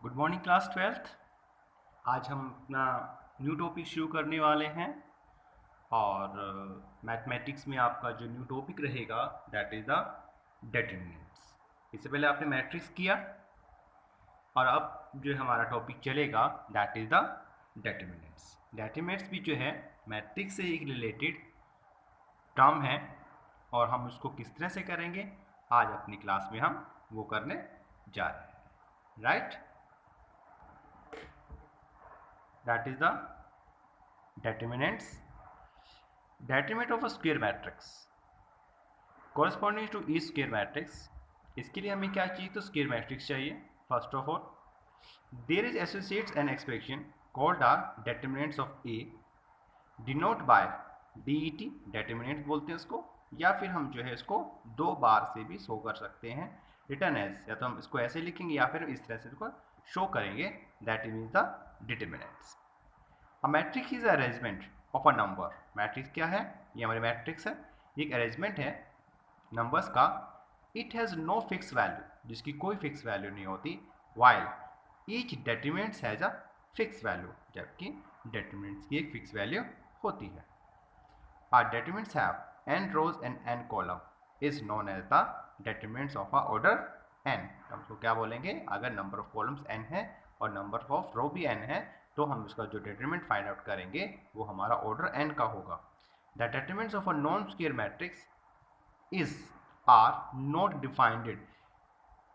Good morning class 12th। आज हम अपना न्यू टॉपिक शुरू करने वाले हैं और मैथमेटिक्स में आपका जो न्यू टॉपिक रहेगा दैट इज़ द डिटरमिनेंट्स। इससे पहले आपने मैट्रिक्स किया और अब जो हमारा टॉपिक चलेगा that is the determinants. Determinants भी जो है मैट्रिक्स से एक रिलेटेड टर्म है और हम उसको किस तरह से करेंगे आज अपनी क्लास में हम वो करने जा रहे हैं, right. That is the determinants. Determinant of a square matrix corresponding to each square matrix. इसके लिए हमें क्या चाहिए? तो स्क्वायर मैट्रिक्स चाहिए। First of all there is associates an expression called are determinants of A denote by DET, determinant बोलते हैं उसको, या फिर हम जो है इसको दो बार से भी शो कर सकते हैं रिटर्न एज, या तो हम इसको ऐसे लिखेंगे या फिर इस तरह से इसको शो करेंगे, that means the determinants. A matrix is arrangement of a number. Matrix क्या है? ये हमारी मैट्रिक्स है, एक अरेंजमेंट है नंबर्स का। It has no fix value, जिसकी कोई फिक्स वैल्यू नहीं होती, while each determinants has a fix value, जबकि डिटरमिनेंट्स की एक फिक्स वैल्यू होती है। Are determinants have n rows and n column is known as the determinants of a order n। हम उसको क्या बोलेंगे? अगर नंबर ऑफ कॉलम्स n है और नंबर ऑफ रो भी n है तो हम उसका जो डिटरमिनेंट फाइंड आउट करेंगे वो हमारा ऑर्डर n का होगा। The determinants of a non square matrix is are not defined.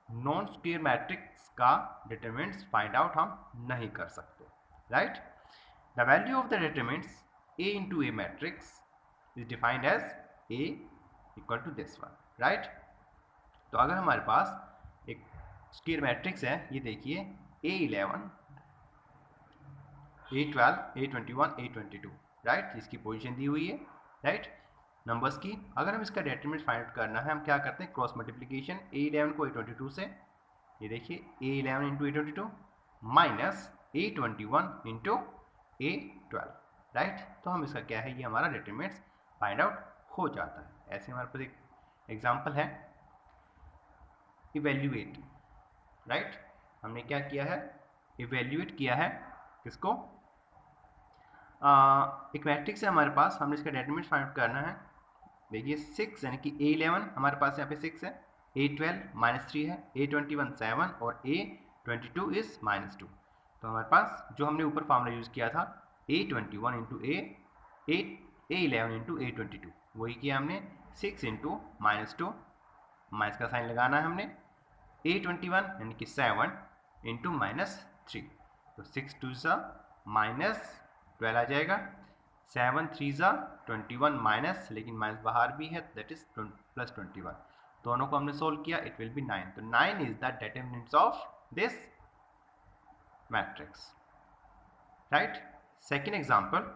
Non square matrix का डिटरमिनेंट्स फाइंड आउट हम नहीं कर सकते, right. The value of the determinants a into a matrix is defined as a equal to this one, right। तो अगर हमारे पास एक square matrix है, ये देखिए A11 A12 A21 A22, right, इसकी पोजीशन दी हुई है, राइट, नंबर्स की। अगर हम इसका डिटरमिनेंट फाइंड आउट करना है, हम क्या करते हैं? क्रॉस मल्टीप्लिकेशन A11 को A22 से, ये देखिए A11 into A22 minus A21 into A12, right. तो हम इसका क्या है, ये हमारा डिटरमिनेंट्स फाइंड आउट हो जाता है। ऐसे हमारे पास एक एग्जांपल है इवेल्युएट, राइट। हमने क्या किया है? इवेल्युएट किया है किसको? एक मैट्रिक्स है हमारे पास, हमने इसका डिटरमिनेंट फाइंड आउट करना है। देखिए 6 यानी कि A11 हमारे पास यहाँ पे 6 है, A12 -3 है, A21 7 और A22 इज -2। तो हमारे पास जो हमने ऊपर फार्मूला यूज़ किया था A21 into A11 into A22, वही किया हमने। 6 इंटू -2, माइनस का साइन लगाना है हमने। A21 यानी कि 7 इंटू -3, तो 6 2 सा -12 आ जाएगा। 7 3 ज़ा 21 माइनस, लेकिन माइनस बाहर भी है, दैट इज +21। दोनों को हमने सोल्व किया, इट विल बी 9। तो 9 is the determinants of this matrix, right. Second example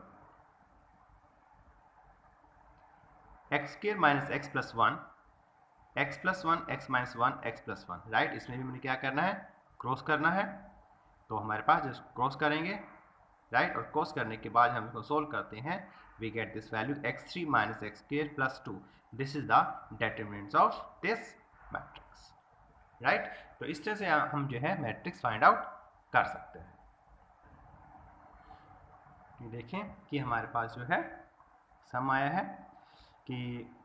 x² minus x plus 1 x plus 1 x minus 1 x plus 1, right. इसमें भी मैंने क्या करना है? क्रॉस करना है। तो हमारे पास जब क्रॉस करेंगे, राइट, और क्रॉस करने के बाद हम इसको सोल्व करते हैं, we get this value x3 minus x² plus 2। This is the determinants of this matrix, right. तो इस तरह से हम जो है मैट्रिक्स फाइंड आउट कर सकते हैं। ये देखें कि हमारे पास जो है सम आया है कि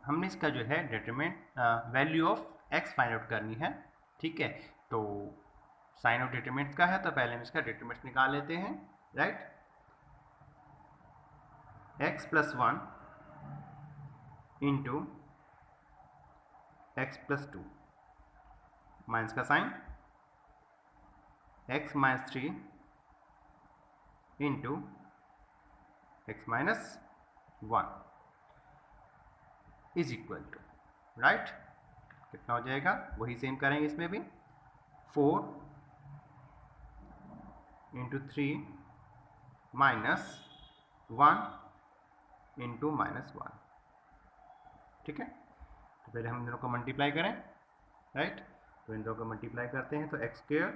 हमने इसका जो है determinant value of x find out करनी है, ठीक है। तो साइन ऑफ डिटरमिनेंट का है, तो पहले हम इसका डिटरमिनेंट निकाल लेते हैं, right. x plus 1 into x plus 2 minus का sign x minus 3 into x minus 1 is equal to, right, कितना हो जाएगा? वही सेम करेंगे इसमें भी, 4 इंटू 3 माइनस 1 इंटू -1, ठीक है। तो पहले हम दोनों को मल्टीप्लाई करें, राइट। तो इन दोनों को मल्टीप्लाई करते हैं, तो x²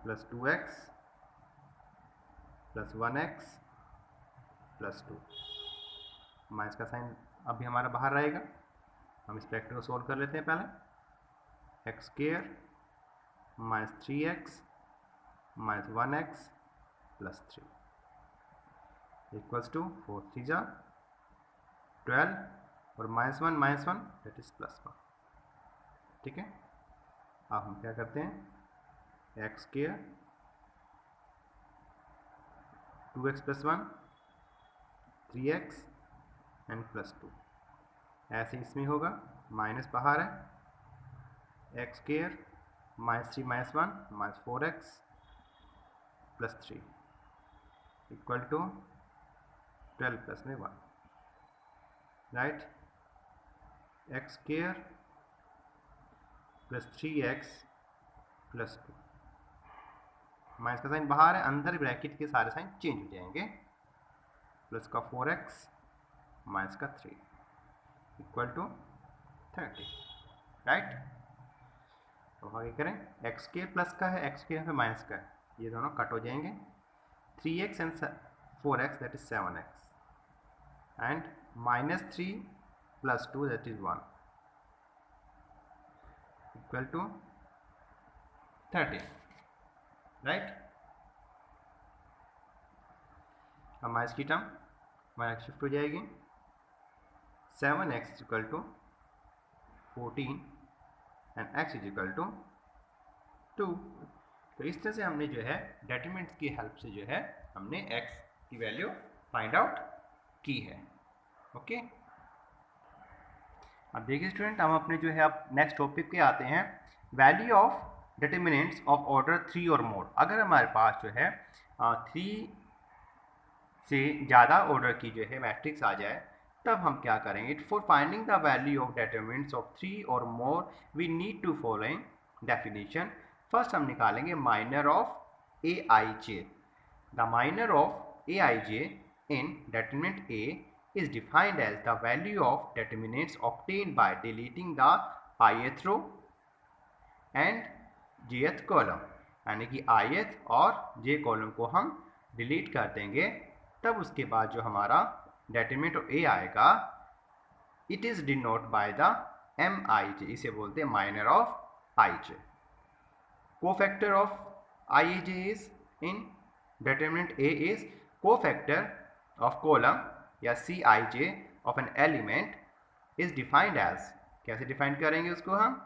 plus 2x plus 1x plus 2, minus का साइन अभी हमारा बाहर रहेगा। हम इस फैक्टर को सोल्व कर लेते हैं पहले। x² माइनस 3x माइनस 1x प्लस 3 इक्वल्स टू 4 3 जा 12 और माइनस 1 दैट इज प्लस 1। ठीक है, अब हम क्या करते हैं, x square 2x plus 1 3x and plus 2, ऐसे इसमें होगा, माइनस बाहर है, x square minus 3 minus 1 minus 4x plus 3 equal to 12 plus में 1, right. X square plus 3x plus 2, minus का साइन बाहर है, अंदर ब्रैकेट के सारे साइन चेंज हो जाएंगे, प्लस का 4x माइनस का 3 इक्वल टू 30, राइट। तो आगे करें, एक्स के प्लस का है, एक्स के पे माइनस का है, ये दोनों कट हो जाएंगे, 3x and 4x that is 7x and minus 3 plus 2 that is 1 equal to 30, right. अब माइनस की टर्म माइनस शिफ्ट हो जाएगी, 7x equal to 14 and x is equal to 2। तो इस तरह से हमने जो है डेटरमिनेंट्स की हेल्प से जो है हमने x की वैल्यू फाइंड आउट की है। ओके, अब देखिए स्टूडेंट, हम अपने जो है अब नेक्स्ट टॉपिक पे आते हैं, value of determinants of order 3 और मोर। अगर हमारे पास जो है 3 से ज़्यादा ऑर्डर की जो है मैट्रिक्स आ जाए, तब हम क्या करेंगे, for finding the value of determinants of 3 और more we need to following definition. First हम निकालेंगे minor of A I J. The minor of A I J in determinant A is defined as the value of determinants obtained by deleting the ith row and jth column, यानी कि ith और j column को हम delete कर देंगे, तब उसके बाद जो हमारा determinant ऑफ A आएगा, it is denote by the mij, इसे बोलते हैं minor of ij। Cofactor of ij is in determinant A is cofactor of column या Cij of an element is defined as, कैसे डिफाइन करेंगे उसको हम,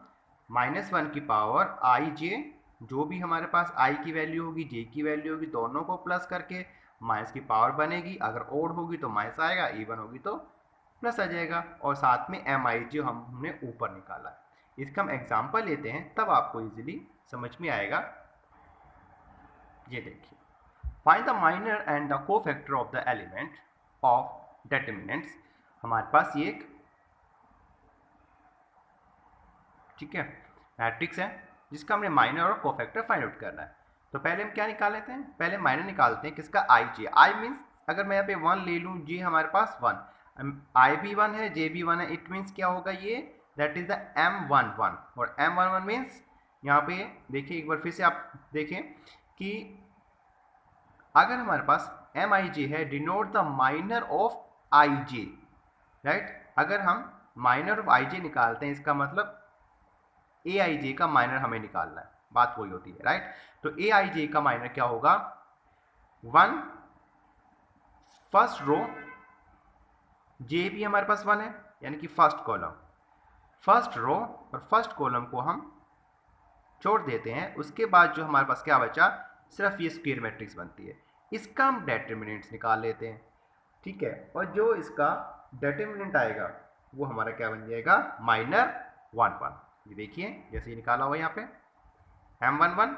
-1 की पावर ij, जो भी हमारे पास i की वैल्यू होगी j की वैल्यू होगी, दोनों को प्लस करके माइनस की पावर बनेगी, अगर ओड होगी तो माइनस आएगा, इवन होगी तो प्लस आ जाएगा, और साथ में mi जो हमने ऊपर निकाला। इसका हम एग्जाम्पल लेते हैं, तब आपको इजीली समझ में आएगा। ये देखिए, find the minor and the cofactor of the element of determinants. हमारे पास ये एक ठीक है मैट्रिक्स है जिसका हमने माइनर और कोफैक्टर फाइंड आउट करना है। तो पहले हम क्या निकाल लेते हैं, पहले माइनर निकालते हैं, किसका, आई जे। आई मीन्स अगर मैं यहाँ पे 1 ले लूँ, जे हमारे पास 1, आई भी 1 है, जे भी 1 है, इट मीन्स क्या होगा, ये दैट इज द M11, और M11 मीन्स यहाँ पे देखिए, एक बार फिर से आप देखें कि अगर हमारे पास Mij है, denote the minor of Ij, right. अगर हम माइनर ऑफ Ij निकालते हैं, इसका मतलब Aij का माइनर हमें निकालना है, बात वही होती है, राइट। तो Aij का माइनर क्या होगा, 1 फर्स्ट रो, J भी हमारे पास 1 है, यानी कि फर्स्ट कॉलम, फर्स्ट रो और फर्स्ट कॉलम को हम छोड़ देते हैं, उसके बाद जो हमारे पास क्या बचा, सिर्फ ये स्क्वायर मैट्रिक्स बनती है, इसका हम डिटरमिनेंट्स निकाल लेते हैं, ठीक है। और जो इसका डिटरमिनेंट आएगा वो हमारा क्या बन जाएगा, -1 ये देखिए, जैसे ये निकाला हुआ यहाँ पे M11,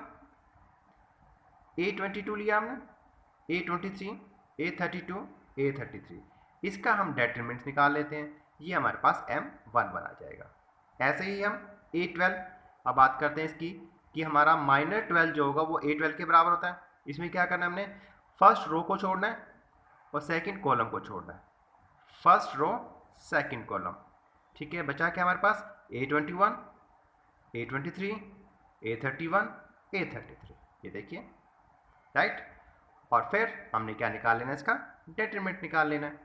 A22 लिया हमने, A23, A32, A33, इसका हम डिटरमिनेंट्स निकाल लेते हैं, ये हमारे पास M11 आ जाएगा। ऐसे ही हम A12, अब बात करते हैं इसकी कि हमारा -12 जो होगा वो A12 के बराबर होता है। इसमें क्या करना है, हमने फर्स्ट रो को छोड़ना है और सेकंड कॉलम को छोड़ना है, फर्स्ट रो सेकंड कॉलम, ठीक है। बचा क्या हमारे पास, A21, A23, A31, A33, ये देखिए, राइट। और फिर हमने क्या निकाल लेना है, इसका डिटरमिनेंट निकाल लेना है।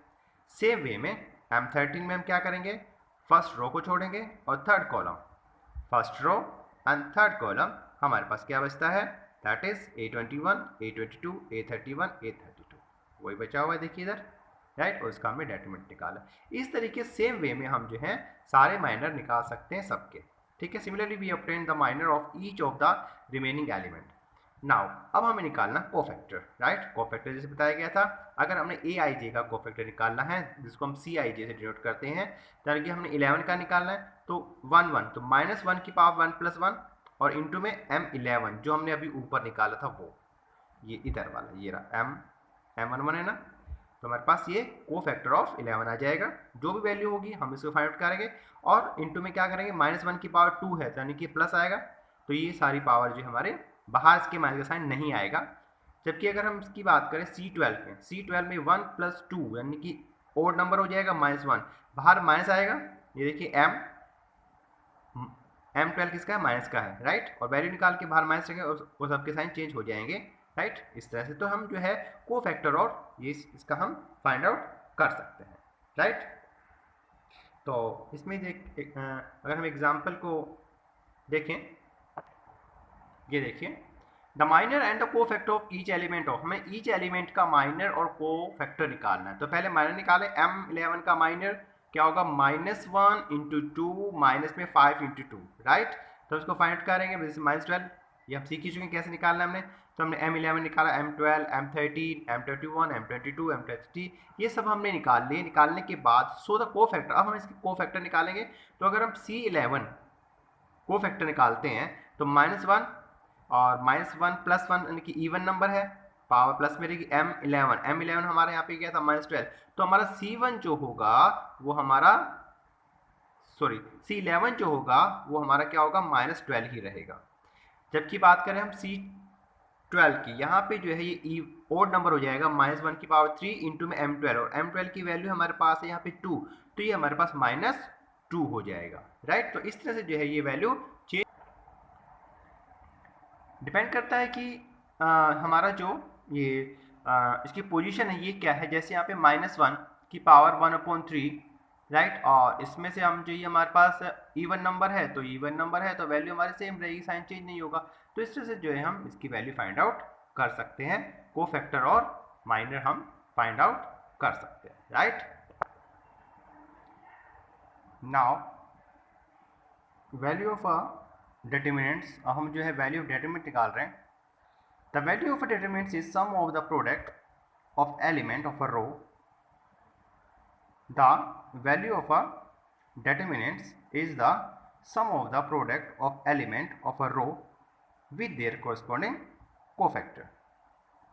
सेम वे में M13 में हम क्या करेंगे, फर्स्ट रो को छोड़ेंगे और third column, first row and third column हमारे पास क्या बचता है, that is A21, A22, A31, A32, वही बचा हुआ है देखिए इधर, राइट। और इसका हमने डेटरमिनेंट निकाला। इस तरीके सेम वे में हम जो है सारे माइनर निकाल सकते हैं सबके, ठीक है। Similarly we obtain the minor of each of the remaining element. Now अब हमें निकालना कोफैक्टर, राइट। कोफैक्टर जैसे बताया गया था, अगर हमने Aij का कोफैक्टर निकालना है जिसको हम Cij से डिनोट करते हैं, यानी कि हमने 11 का निकालना है तो 1 1, तो -1 की पावर 1 + 1 और इंटू में M11 जो हमने अभी ऊपर निकाला था वो, ये इधर वाला ये रहा M11 है ना। तो हमारे पास ये कोफैक्टर ऑफ 11 आ जाएगा। जो भी वैल्यू होगी हम इसको फाइंड आउट करेंगे और इंटू में क्या करेंगे, -1 की पावर 2 है यानी कि प्लस आएगा, तो ये सारी पावर जो हमारे बाहर इसके माइनस का साइन नहीं आएगा। जबकि अगर हम इसकी बात करें C12 में, C12 में 1 + 2 यानी कि ओड नंबर हो जाएगा -1, बाहर माइनस आएगा, ये देखिए M12 किसका है, माइनस का है, राइट। और वैल्यू निकाल के बाहर माइनस रखेंगे और वो सबके साइन चेंज हो जाएंगे, राइट। इस तरह से तो हम जो है कोफैक्टर और ये इसका हम फाइंड आउट कर सकते हैं, राइट। तो इसमें अगर हम एग्जांपल को देखें, ये देखिए the minor and the cofactor of each element of, हमें ईच एलिमेंट का माइनर और कोफैक्टर निकालना है। तो पहले माइनर निकाले, M11 का माइनर क्या होगा, -1 × 2 माइनस में 5 × 2, राइट। तो उसको फाइंड आउट करेंगे, जैसे -12 ये हम सीख ही चुके हैं कैसे निकालना हमने। तो हमने M11 निकाला, M12, M13, M21, M22, M33 ये सब हमने निकाल लिए। निकालने के बाद सो द कोफैक्टर, अब हम इसके कोफैक्टर निकालेंगे। तो अगर हम C11 कोफैक्टर निकालते हैं तो -1 और -1 + 1 यानी कि इवन नंबर है, पावर प्लस में रहेगी M11 हमारे यहाँ पे क्या था, -12, तो हमारा C1 जो होगा वो हमारा C11 जो होगा वो हमारा क्या होगा, -12 ही रहेगा। जबकि बात करें हम C12 की, यहाँ पे जो है ये ओड नंबर हो जाएगा, -1 की पावर 3 इंटू में M12, और M12 की वैल्यू हमारे पास है यहाँ पे 2, तो ये हमारे पास -2 हो जाएगा, राइट। तो इस तरह से जो है ये वैल्यू चेंज डिपेंड करता है कि हमारा जो ये इसकी पोजीशन है ये क्या है। जैसे यहाँ पे -1 की पावर 1/3, राइट। और इसमें से हम जो ये हमारे पास इवन नंबर है तो इवन नंबर है तो वैल्यू हमारी सेम रहेगी, साइन चेंज नहीं होगा। तो इस तरह से जो है हम इसकी वैल्यू फाइंड आउट कर सकते हैं, कोफैक्टर और माइनर हम फाइंड आउट कर सकते हैं, right. Now value of determinants, अब हम जो है वैल्यू ऑफ डिटरमिनेंट निकाल रहे हैं। The value of determinants is sum of the product of element of a row. The value of a determinants is the sum of the product of element of a row with their corresponding cofactor.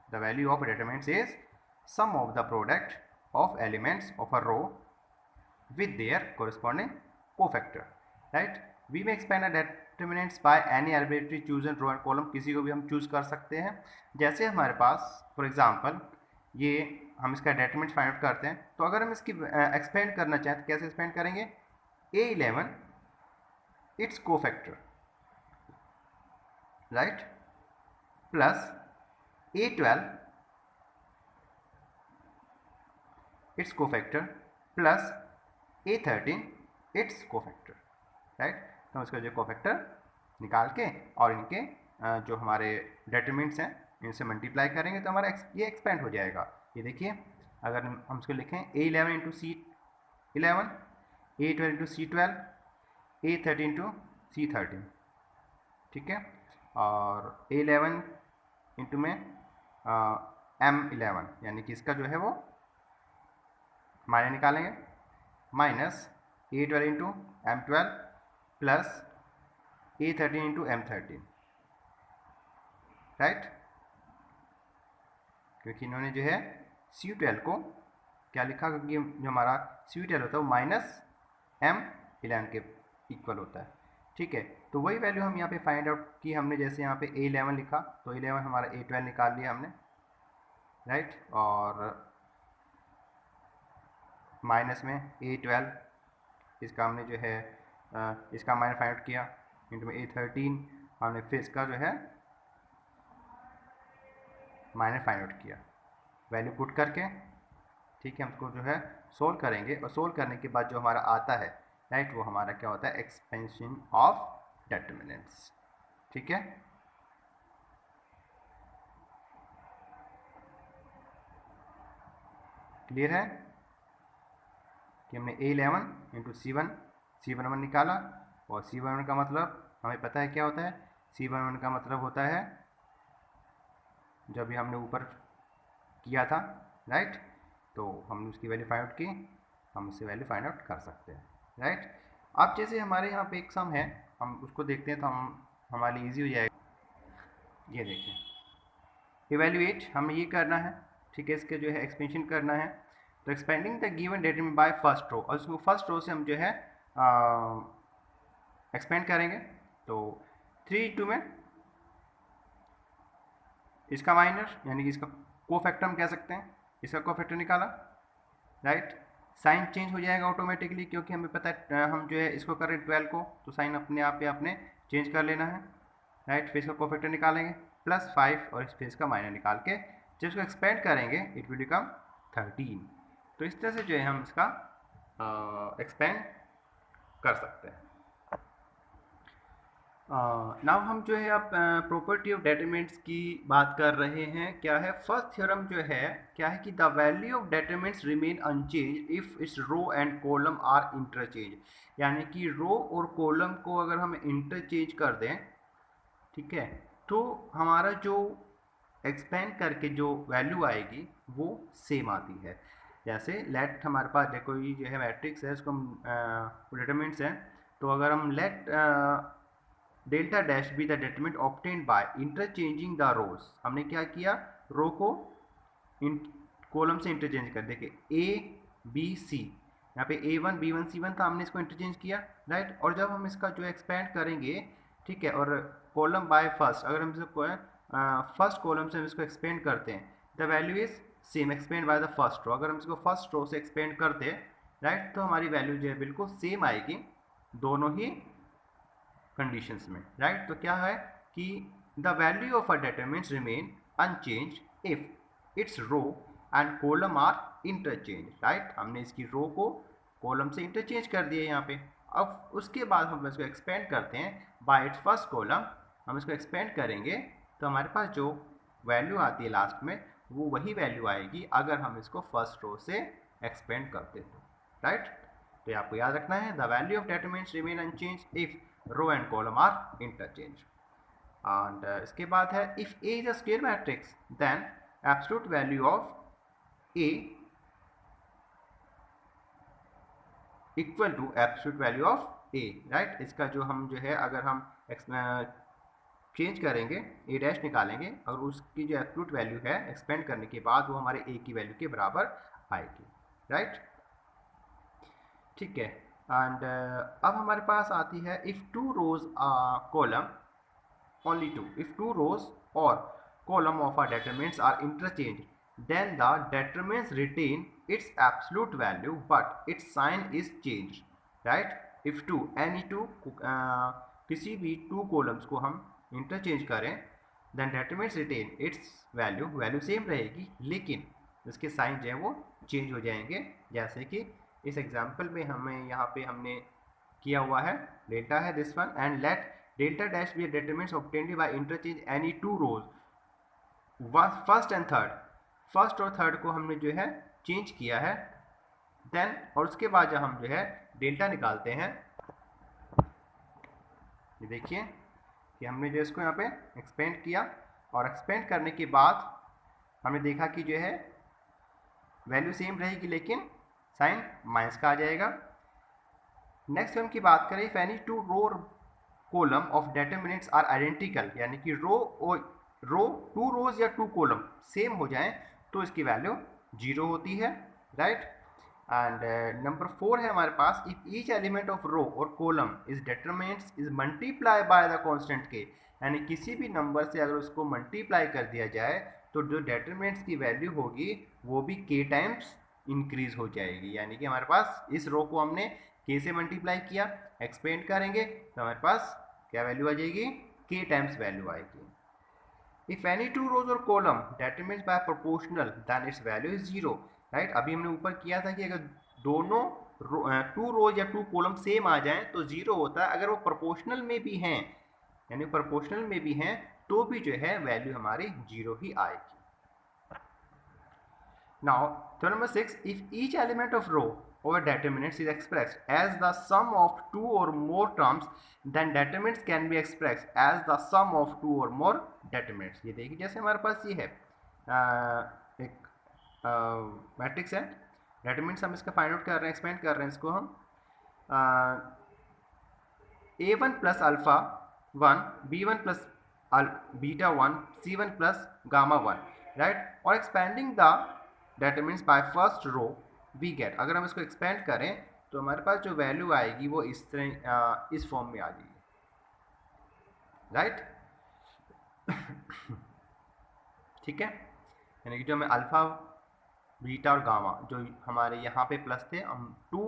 The value of determinants is sum of the product of elements of a row with their corresponding cofactor, right. We may expand the determinants by any arbitrary chosen row and column, किसी को भी हम choose कर सकते हैं। जैसे हमारे पास for example ये हम इसका डेटरमिनेंट फाइंड आउट करते हैं, तो अगर हम इसकी एक्सपेंड करना चाहें तो कैसे एक्सपेंड करेंगे, A11 its cofactor, right, plus A12 its cofactor plus A13 its cofactor, right। तो इसका जो कोफैक्टर निकाल के और इनके जो हमारे डेटरमिनेंट्स हैं इनसे मल्टीप्लाई करेंगे तो हमारा ये एक्सपेंड हो जाएगा। ये देखिए अगर हम इसको लिखें A11 × C11, A12 × C12, A13 × C13, ठीक है। और A11 इंटू में M11 यानी कि इसका जो है वो माइनस निकालेंगे, minus A12 × M12 plus A13 × M13, right. क्योंकि इन्होंने जो है C12 को क्या लिखा, क्योंकि जो हमारा C12 होता है वो -M11 के इक्वल होता है, ठीक है। तो वही वैल्यू हम यहाँ पे फाइंड आउट की हमने, जैसे यहाँ पे A11 लिखा तो A11 हमारा A12 निकाल लिया हमने, राइट। और माइनस में A12 इसका हमने जो है इसका माइनस फाइंड आउट किया, इंटू में A13 हमने फिर इसका जो है माइनस फाइंड आउट किया वैल्यू पुट करके, ठीक है। हम इसको जो है सोल्व करेंगे और सोल्व करने के बाद जो हमारा आता है, राइट, वो हमारा क्या होता है, एक्सपेंशन ऑफ डिटरमिनेंट्स, ठीक है। क्लियर है कि हमने A11 इंटू C11 निकाला, और C11 का मतलब हमें पता है क्या होता है। C11 का मतलब होता है जब भी हमने ऊपर किया था, राइट, तो हमने उसकी वैल्यू फाइंड आउट की, हम उससे वैल्यू फाइंड आउट कर सकते हैं, राइट। अब जैसे हमारे यहाँ पे एक सम है, हम उसको देखते हैं तो हमारे लिए ईजी हो जाएगा। ये देखिए, इवेल्युएट हमें ये करना है, ठीक है, इसके जो है एक्सपेंशन करना है। तो expanding the given data by first row, और उसको फर्स्ट रो से हम जो है एक्सपेंड करेंगे। तो 3 में इसका माइनर यानी कि इसका कोफैक्टर हम कह सकते हैं, इसका कोफैक्टर निकाला, राइट। साइन चेंज हो जाएगा ऑटोमेटिकली, क्योंकि हमें पता है हम जो है इसको कर रहे हैं 12 को, तो साइन अपने आप पे आपने चेंज कर लेना है, राइट। फिर इसका कोफैक्टर निकालेंगे +5, और इस फिर इसका माइनर निकाल के जब इसको एक्सपेंड करेंगे इट विल बिकम 13। तो इस तरह से जो है हम इसका एक्सपेंड कर सकते हैं। नाउ हम जो है अब प्रॉपर्टी ऑफ डेटरमिनेंट्स की बात कर रहे हैं। क्या है फर्स्ट थ्योरम जो है, क्या है कि the value of determinants remain unchange if its row and column are interchange, यानी कि रो और कॉलम को अगर हम इंटरचेंज कर दें, ठीक है, तो हमारा जो एक्सपेंड करके जो वैल्यू आएगी वो सेम आती है। जैसे लेट हमारे पास देखो ये जो है मैट्रिक्स है, इसको हम डेटरमिनेंट्स हैं, तो अगर हम let delta dash be the determinant obtained by interchanging the rows, हमने क्या किया, रो को कॉलम से इंटरचेंज कर, देखिए A B C, यहाँ पे A1 B1 C1 था, हमने इसको इंटरचेंज किया, राइट। और जब हम इसका जो एक्सपेंड करेंगे, ठीक है, और कॉलम बाय फर्स्ट, अगर हम इसको फर्स्ट कॉलम से हम इसको एक्सपेंड करते हैं, the value is same expand by the first row, अगर हम इसको फर्स्ट रो से एक्सपेंड करते हैं, राइट, तो हमारी वैल्यू जो है बिल्कुल सेम आएगी दोनों ही कंडीशंस में, राइट। तो क्या है कि the value of a determinants remain unchange if its row and column are interchange, right. हमने इसकी रो को कॉलम से इंटरचेंज कर दिया यहाँ पे। अब उसके बाद हम इसको एक्सपेंड करते हैं बाय इट्स फर्स्ट कॉलम, हम इसको एक्सपेंड करेंगे तो हमारे पास जो वैल्यू आती है लास्ट में वो वही वैल्यू आएगी अगर हम इसको फर्स्ट रो से एक्सपेंड करते हैं, राइट। तो ये आपको याद रखना है, the value of determinants remain unchange if row and column are interchange. And इसके बाद है if A is a square matrix then absolute value of A equal to absolute value of A, right. इसका जो हम जो है अगर हम चेंज करेंगे, A डैश निकालेंगे, और उसकी जो एब्सोल्यूट वैल्यू है एक्सपेंड करने के बाद वो हमारे A की वैल्यू के बराबर आएगी, राइट, ठीक है। एंड अब हमारे पास आती है if two rows column only two, if two rows or column of a determinants are interchanged then the determinants retain its absolute value but its sign is changed, right। if two any two किसी भी two columns को हम interchange करें then determinants retain its value same रहेगी, लेकिन इसके sign जो है वो चेंज हो जाएंगे। जैसे कि इस एग्जांपल में हमें यहाँ पे हमने किया हुआ है, डेल्टा है this one, and let delta dash be determinants obtained by interchange any two rows, first and third, first और थर्ड को हमने जो है चेंज किया है, देन और उसके बाद जब हम जो है डेल्टा निकालते हैं, ये देखिए कि हमने जो इसको यहाँ पे एक्सपेंड किया, और एक्सपेंड करने के बाद हमने देखा कि जो है वैल्यू सेम रहेगी लेकिन साइन माइनस का आ जाएगा। नेक्स्ट हम की बात करें if any two row column of determinants are identical, यानी कि टू रोज या टू कॉलम सेम हो जाएं तो इसकी वैल्यू 0 होती है, राइट। एंड नंबर 4 है हमारे पास if each element of row और column is determinants is multiply by the constant k, यानी किसी भी नंबर से अगर उसको मल्टीप्लाई कर दिया जाए तो जो डेटरमिनेंट्स की वैल्यू होगी वो भी k टाइम्स इंक्रीज हो जाएगी, यानी कि हमारे पास इस रो को हमने k से मल्टीप्लाई किया, एक्सपेंड करेंगे तो हमारे पास क्या वैल्यू आ जाएगी, k टाइम्स वैल्यू आएगी। इफ एनी टू रोज और column determinants by proportional then its value is 0, right. अभी हमने ऊपर किया था कि अगर दोनों टू रोज या टू कॉलम सेम आ जाएं तो 0 होता है, अगर वो प्रोपोर्शनल में भी हैं, यानी प्रोपोर्शनल में भी हैं तो भी जो है वैल्यू हमारी 0 ही आएगी। Now theorem number 6, if each element of row over determinants is expressed as the sum of two or more terms, then determinants can be expressed as the sum of two or more determinants. ये देखिए जैसे हमारे पास ये है एक matrix है, determinants हम इसका फाइंड आउट कर रहे हैं, एक्सपेंड कर रहे हैं इसको हम a1 plus alpha 1, b1 plus beta 1, c1 plus gamma 1, right, और expanding the determinants by first row we get, अगर हम इसको एक्सपेंड करें तो हमारे पास जो वैल्यू आएगी वो इस तरह इस फॉर्म में आ जाएगी, राइट। ठीक है, यानी कि जो हमें अल्फा बीटा और गामा जो हमारे यहाँ पे प्लस थे, हम टू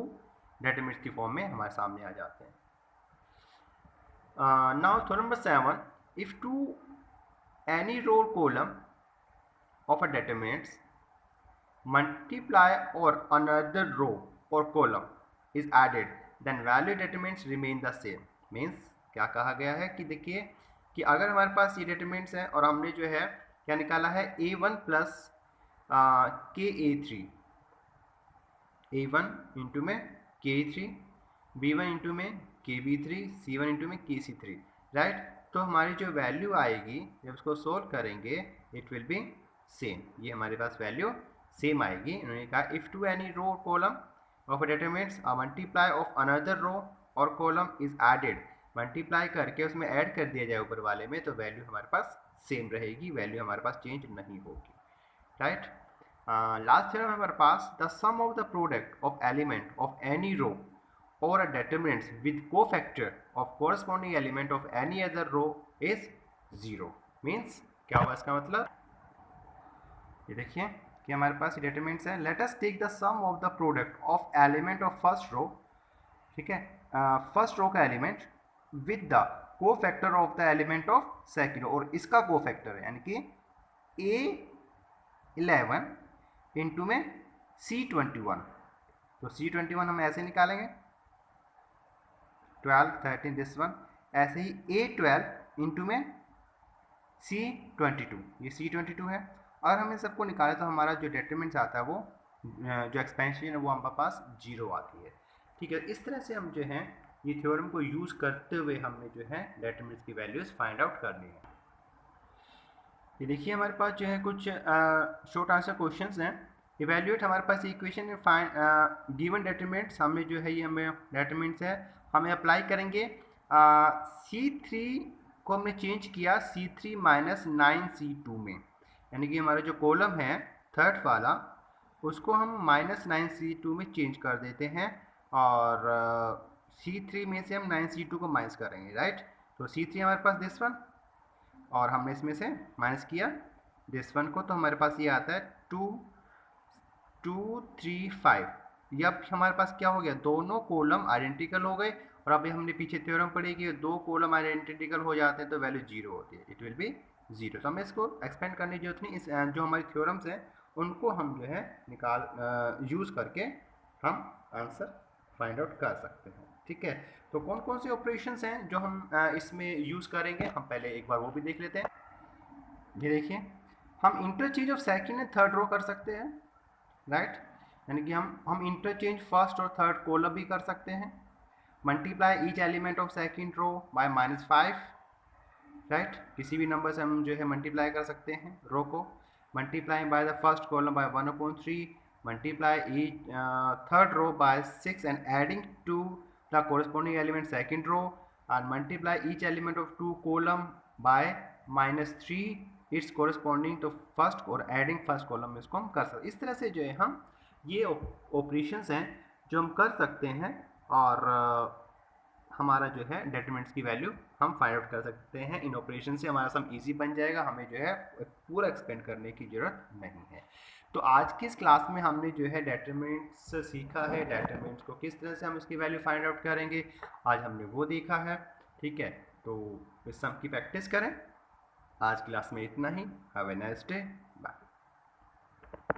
determinants की फॉर्म में हमारे सामने आ जाते हैं। Now theorem number 7, if to any row column of a determinants multiply or another row or column is added, then value determinants remain the same. Means क्या कहा गया है कि देखिए कि अगर हमारे पास ये determinants हैं और हमने जो है क्या निकाला है a1 plus ka3, a1 into में ka3, b1 इंटू में kb3, c1 इंटू में kc3, राइट। तो हमारी जो वैल्यू आएगी जब इसको सोल्व करेंगे इट विल बी सेम, ये हमारे पास वैल्यू सेम आएगी। उन्होंने कहा if two any row column of determinants a multiply of another row और कॉलम इज एडेड, मल्टीप्लाई करके उसमें ऐड कर दिया जाए ऊपर वाले में, तो वैल्यू हमारे पास सेम रहेगी, वैल्यू हमारे पास चेंज नहीं होगी, राइट। लास्ट थ्योरम हमारे पास the sum of the product of element of any row or a determinants with cofactor of corresponding element of any other row is 0. Means क्या हुआ इसका मतलब, ये देखिए कि हमारे पास determinants है, let us take the sum of the product of element of first row, ठीक है, first row का element with the cofactor of the element of second row, और इसका cofactor है यानी कि a11 इंटू में c21, तो c21 हम ऐसे निकालेंगे 12, 13 दिस वन, ऐसे ही a12 इंटू में c22, ये c22 है। अगर हम इन सबको निकालें तो हमारा जो डेटरमिनेंट्स आता है वो जो एक्सपेंशन है वो हमारे पास 0 आती है, ठीक है। इस तरह से हम जो है ये थ्योरम को यूज़ करते हुए हमने जो है डेटरमिनेंट्स की वैल्यूज़ फाइंड आउट करनी है। ये देखिए हमारे पास जो है कुछ शॉर्ट आंसर क्वेश्चंस हैं। इवैल्यूएट हमारे पास इक्वेशन में फाइंड गिवन डेटरमिनेंट्स, हमें जो है ये हमें डेटरमिनेंट्स है, हमें अप्लाई करेंगे C3 को हमने चेंज किया C3 माइनस 9C2 में, यानी कि हमारा जो कॉलम है थर्ड वाला उसको हम माइनस 9C2 में चेंज कर देते हैं, और C3 में से हम 9C2 को माइनस करेंगे, राइट। तो C3 हमारे पास दिस वन, और हमने इसमें से माइनस किया दिस वन को, तो हमारे पास ये आता है 2, 2, 3, 5। ये अब हमारे पास क्या हो गया, दोनों कॉलम आइडेंटिकल हो गए, और अभी हमने पीछे थ्योरम पढ़ी कि दो कॉलम आइडेंटिकल हो जाते हैं तो वैल्यू 0 होती है, इट विल बी 0। तो हमें इसको एक्सपेंड करने की जरूरत नहीं, इस जो हमारी थ्योरम्स हैं उनको हम जो है यूज़ करके हम आंसर फाइंड आउट कर सकते हैं, ठीक है। तो कौन कौन से ऑपरेशंस हैं जो हम इसमें यूज़ करेंगे, हम पहले एक बार वो भी देख लेते हैं। ये देखिए हम interchange of second and third row कर सकते हैं, राइट, यानी कि हम इंटरचेंज फर्स्ट और थर्ड कॉलम भी कर सकते हैं। Multiply each element of second row by -5, right, किसी भी नंबर से हम जो है मल्टीप्लाई कर सकते हैं रो को। Multiply by the first column by 1/3, multiply each third row by 6 and adding to the corresponding element second row, and multiply each element of 2 column by -3 it's corresponding to first, और adding first column में इसको हम कर सकते। इस तरह से जो है हम ये ऑपरेशंस हैं जो हम कर सकते हैं, और हमारा जो है डेटरमिनेंट्स की वैल्यू हम फाइंड आउट कर सकते हैं। इन ऑपरेशन से हमारा सम इजी बन जाएगा, हमें जो है पूरा एक्सपेंड करने की ज़रूरत नहीं है। तो आज की इस क्लास में हमने जो है डेटरमिनेंट्स सीखा है, डेटरमिनेंट्स को किस तरह से हम इसकी वैल्यू फाइंड आउट करेंगे, आज हमने वो देखा है, ठीक है। तो इस सम की प्रैक्टिस करें। आज क्लास में इतना ही। Have a nice day.